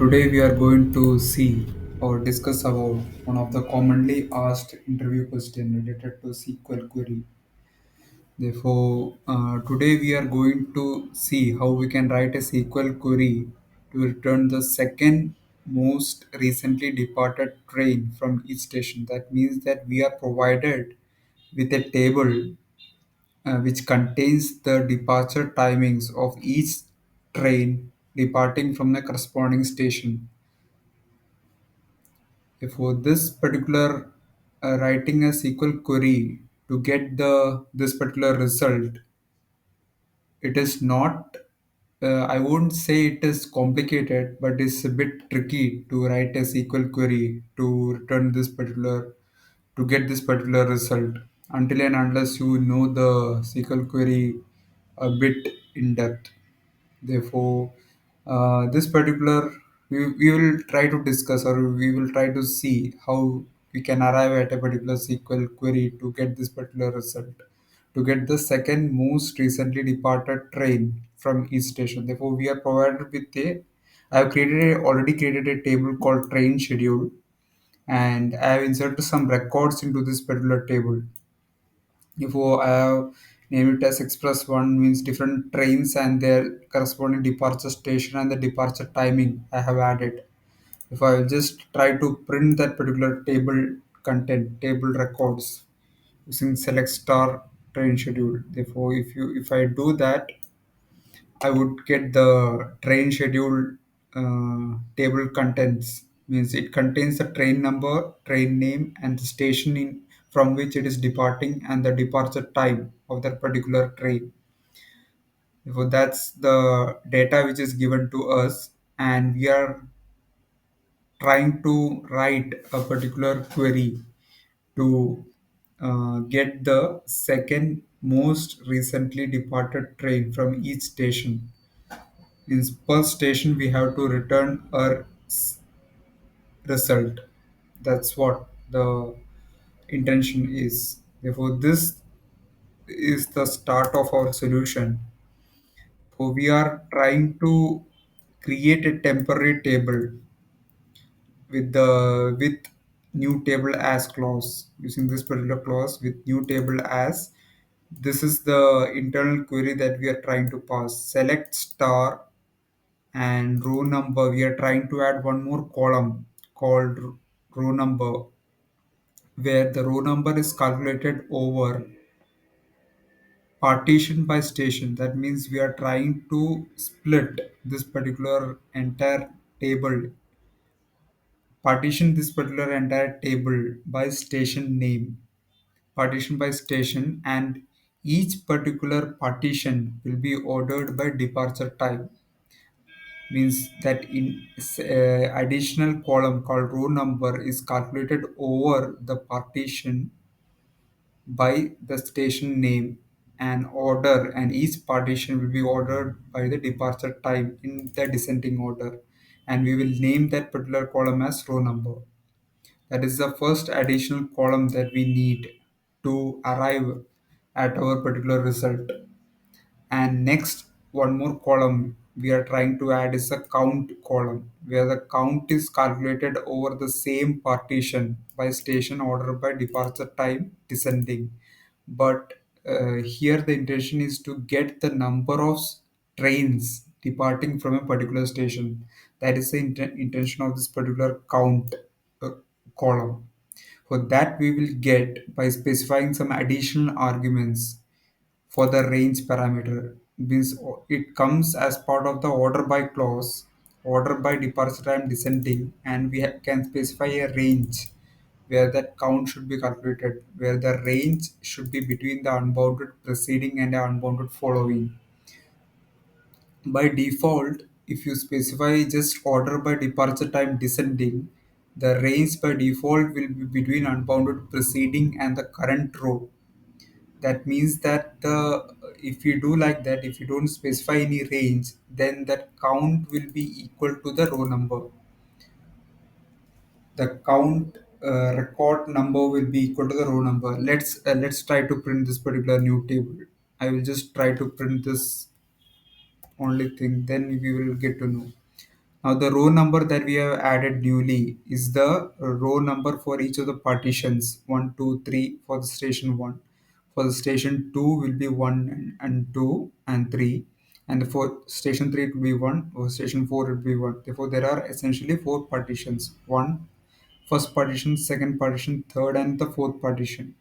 Today we are going to see or discuss about one of the commonly asked interview question related to SQL query. Therefore, today we are going to see how we can write a SQL query to return the second most recently departed train from each station. That means that we are provided with a table which contains the departure timings of each train departing from the corresponding station. For this particular writing a SQL query to get the this particular result, it is not. I won't say it is complicated, but it's a bit tricky to write a SQL query to return this particular to get this particular result until and unless you know the SQL query a bit in depth. Therefore, this particular we will try to discuss or we will try to see how we can arrive at a particular SQL query to get this particular result, to get the second most recently departed train from each station. Therefore, we are provided with a I have already created a table called train schedule, and I have inserted some records into this particular table. If I have named it as Express 1 means different trains and their corresponding departure station and the departure timing I have added. If I will just try to print that particular table content, table records using select star train schedule. Therefore, if I do that, I would get the train schedule table contents. Means it contains the train number, train name, and the station in from which it is departing and the departure time of that particular train. So that's the data which is given to us, and we are trying to write a particular query to get the second most recently departed train from each station. In per station, we have to return a result. That's what the intention is. Therefore, this is the start of our solution. So we are trying to create a temporary table with new table as clause using this particular clause with new table as. This is the internal query that we are trying to pass. Select star and row number. We are trying to add one more column called row number, where the row number is calculated over partition by station. That means we are trying to split this particular entire table, partition this particular entire table by station name, partition by station, and each particular partition will be ordered by departure type. Means that in additional column called row number is calculated over the partition by the station name and order, and each partition will be ordered by the departure time in the descending order, and we will name that particular column as row number. That is the first additional column that we need to arrive at our particular result. And next, one more column we are trying to add is a count column, where the count is calculated over the same partition by station order by departure time descending. But here the intention is to get the number of trains departing from a particular station. That is the intention of this particular count uh, column. For that, we will get by specifying some additional arguments for the range parameter. Means it comes as part of the order by clause, order by departure time descending, and we can specify a range where that count should be calculated, where the range should be between the unbounded preceding and the unbounded following. By default, if you specify just order by departure time descending, the range by default will be between unbounded preceding and the current row. That means that the if you do like that, if you don't specify any range, then that count will be equal to the row number. The count record number will be equal to the row number. Let's try to print this particular new table. I will just try to print this only thing, then we will get to know. Now the row number that we have added newly is the row number for each of the partitions 1, 2, 3 for the station 1. For the station 2 will be 1 and 2 and 3. And for station 3 it will be 1, for station 4 it will be 1. Therefore, there are essentially 4 partitions. One first partition, second partition, third and the fourth partition.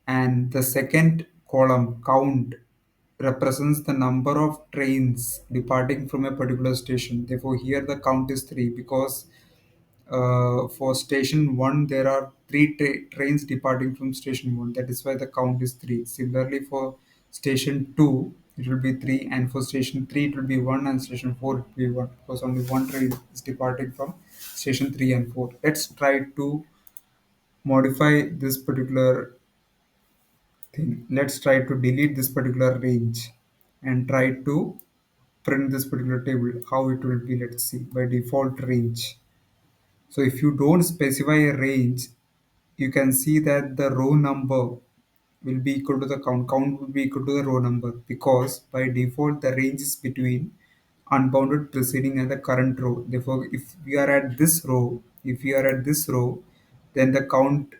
And the second column, count, represents the number of trains departing from a particular station. Therefore, here the count is 3 because for station 1 there are 3 trains departing from station 1. That is why the count is 3. Similarly, for station 2 it will be 3, and for station 3 it will be 1, and station 4 it will be 1 because only one train is departing from station 3 and 4. Let's try to modify this particular thing. Let's try to delete this particular range and try to print this particular table. How it will be, let's see. By default, range. So if you don't specify a range, you can see that the row number will be equal to the count will be equal to the row number, because by default the range is between unbounded preceding and the current row. Therefore, if we are at this row, then the count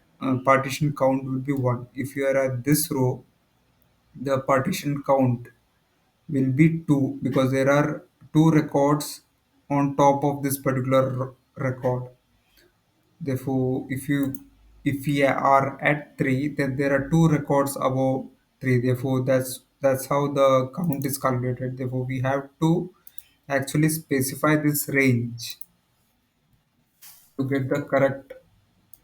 partition count will be 1. If you are at this row, the partition count will be 2, because there are two records on top of this particular record. Therefore, if we are at 3, then there are two records above 3. Therefore, that's how the count is calculated. Therefore, we have to actually specify this range to get the correct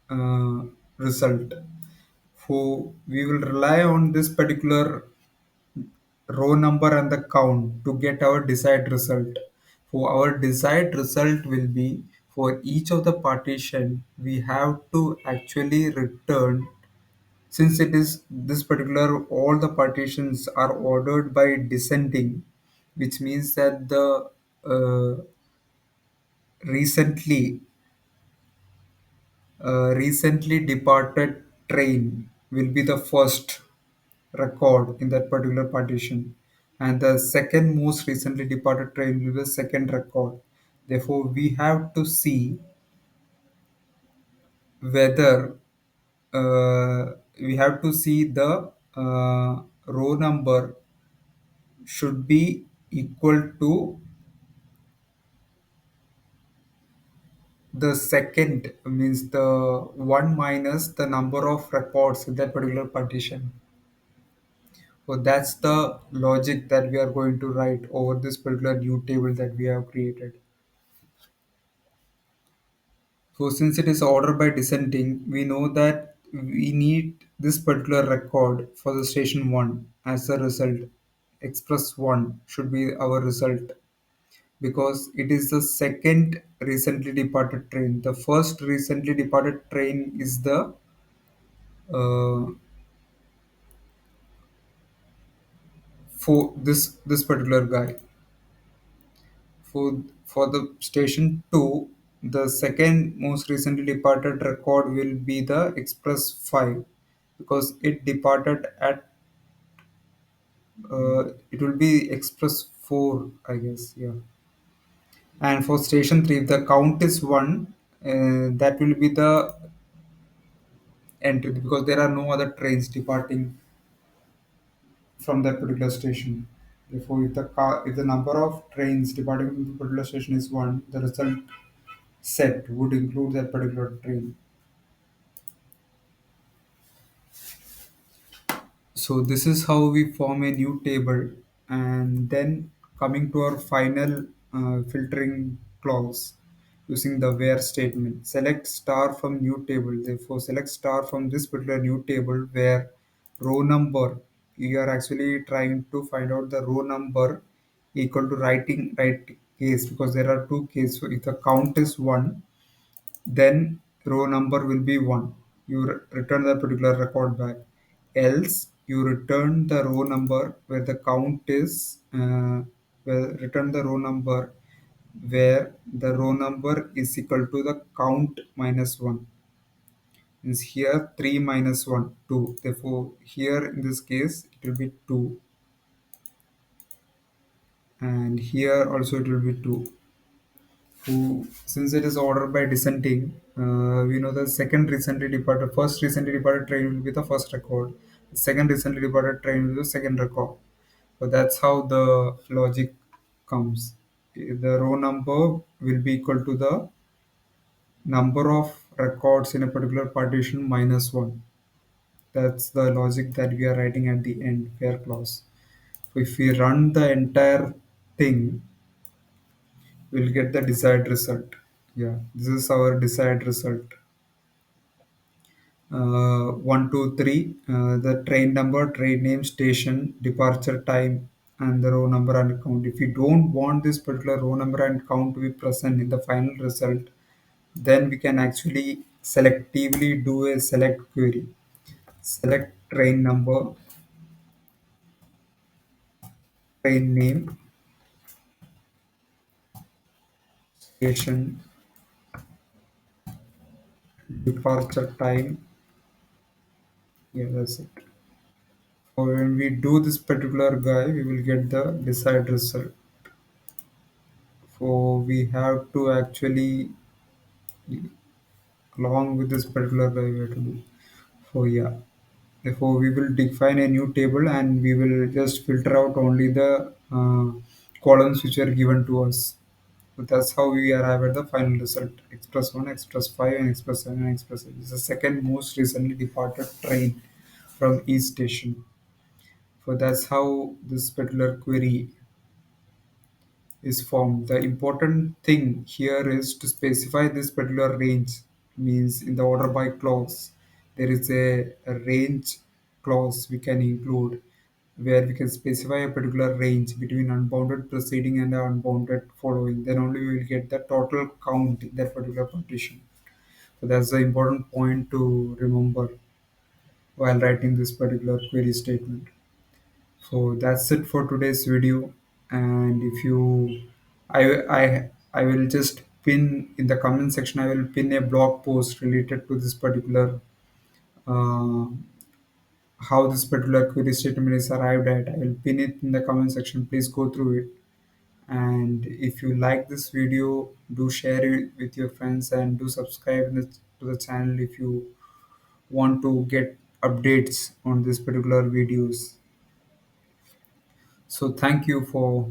uh, result. For we will rely on this particular row number and the count to get our desired result. For our desired result will be, for each of the partition we have to actually return, since it is this particular all the partitions are ordered by descending, which means that the recently recently departed train will be the first record in that particular partition, and the second most recently departed train will be the second record. Therefore, we have to see whether we have to see the row number should be equal to the second, means the one minus the number of records in that particular partition. So that's the logic that we are going to write over this particular new table that we have created. So since it is ordered by descending, we know that we need this particular record for the station 1 as the result. Express 1 should be our result, because it is the second recently departed train. The first recently departed train is the uh, for this particular guy. For the station 2, the second most recently departed record will be the Express 5, because it departed at it will be Express 4, I guess. Yeah. And for station 3, if the count is 1, that will be the entry, because there are no other trains departing from that particular station. Therefore, if the number of trains departing from the particular station is 1, the result set would include that particular train. So this is how we form a new table, and then coming to our final filtering clause using the where statement. Select star from new table. Therefore, select star from this particular new table where row number, you are actually trying to find out the row number equal to right case, because there are two cases. So if the count is 1, then row number will be 1. You return that particular record back. Else, you return the row number where the count is, return the row number where the row number is equal to the count minus 1. Means here 3 minus 1, 2. Therefore, here in this case, it will be 2. And here also it will be 2. who, since it is ordered by descending, we know the second recently departed, first recently departed train will be the first record. The second recently departed train will be the second record. So that's how the logic comes. The row number will be equal to the number of records in a particular partition minus one. That's the logic that we are writing at the end, where clause. So if we run the entire thing, we'll get the desired result. Yeah, this is our desired result. 1, 2, 3, the train number, train name, station, departure time, and the row number and count. If you don't want this particular row number and count to be present in the final result, then we can actually selectively do a select query. Select train number, train name, station, departure time. Yeah, that's it. So when we do this particular guy, we will get the desired result. So we have to actually, along with this particular guy, we have to do. So yeah, therefore we will define a new table and we will just filter out only the columns which are given to us. So that's how we arrive at the final result. Express 1, Express 5, and Express 7, and Express 8. This is the second most recently departed train from each station. So that's how this particular query is formed. The important thing here is to specify this particular range. Means in the order by clause, there is a range clause we can include where we can specify a particular range between unbounded preceding and unbounded following. Then only we will get the total count in that particular partition. So that's the important point to remember while writing this particular query statement. So that's it for today's video. And if you, I will just pin in the comment section. I will pin a blog post related to this particular uh, how this particular query statement is arrived at. I will pin it in the comment section. Please go through it. And if you like this video, do share it with your friends and do subscribe to the channel if you want to get updates on this particular videos. So thank you for